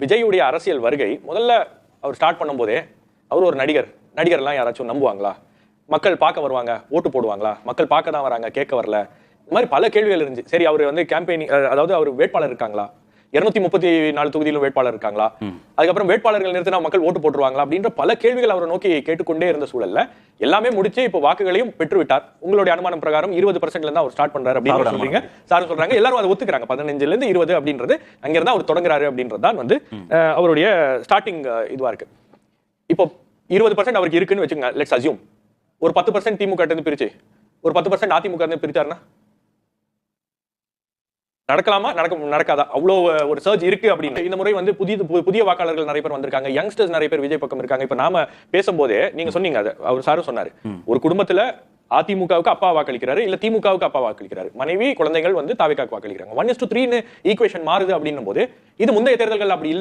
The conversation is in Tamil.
விஜயுடைய அரசியல் வருகை முதல்ல அவர் ஸ்டார்ட் பண்ணும்போதே அவர் ஒரு நடிகர்லாம் யாராச்சும் நம்புவாங்களா? மக்கள் பார்க்க வருவாங்க, ஓட்டு போடுவாங்களா? மக்கள் பார்க்க தான் வராங்க, கேட்க வரல. இந்த மாதிரி பல கேள்விகள் இருந்துச்சு. சரி, அவர் வந்து கேம்பெயினிங், அதாவது அவர் வேட்பாளர் இருக்காங்களா, 234 தொகுதியிலும் வேட்பாளர் இருக்காங்களா, அதுக்கப்புறம் வேட்பாளர்கள் நிறுத்தினா மக்கள் ஓட்டு போட்டுருவாங்களா அப்படின்ற பல கேள்விகள் அவரை நோக்கி கேட்டுக்கொண்டே இருந்த சூழல்ல எல்லாமே முடிச்சு இப்போ வாக்குகளையும் பெற்றுவிட்டார். உங்களுடைய அனுமானம் பிரகாரம் 20% இருந்து அவர் ஸ்டார்ட் பண்றாரு அப்படின்னு சொல்றீங்க. சார் சொல்றாங்க, எல்லாரும் அதை ஒத்துக்கிறாங்க. 15 இருந்து 20 அப்படின்றது அங்கிருந்தா அவர் தொடங்குறாரு அப்படின்றது தான் வந்து அவருடைய ஸ்டார்டிங் இதுவா இருக்கு. இப்போ 20% அவருக்கு இருக்குன்னு வச்சுக்கோங்க, லெட்ஸ் அஸ்யூம். ஒரு 10% திமுக இருந்து பிரிச்சு ஒரு 10% அதிமுக இருந்து பிரிச்சாருன்னா நடக்கலாமா, நடக்காதா? அவ்வளவு ஒரு சர்ஜ் இருக்கு அப்படின்னு. இந்த முறை வந்து புதிய வாக்காளர்கள் நிறைய பேர் வந்திருக்காங்க, யங்ஸ்டர்ஸ் நிறைய பேர் விஜய் பக்கம் இருக்காங்க. இப்ப நாம பேசும்போதே நீங்க சொன்னீங்க, அது அவர் சாரும் சொன்னாரு, ஒரு குடும்பத்துல அதிமுகவுக்கு அப்பா வாக்களிக்கிறாரு, இல்ல திமுகவுக்கு அப்பா வாக்களிக்கிறாரு, மனைவி குழந்தைகள் வந்து தாவேக்காக்கு வாக்களிக்கிறாங்க. 1:3 ஈக்குவேஷன் மாறுது அப்படின்னும் போது இது முந்தைய தேர்தல்கள் அப்படி இல்ல.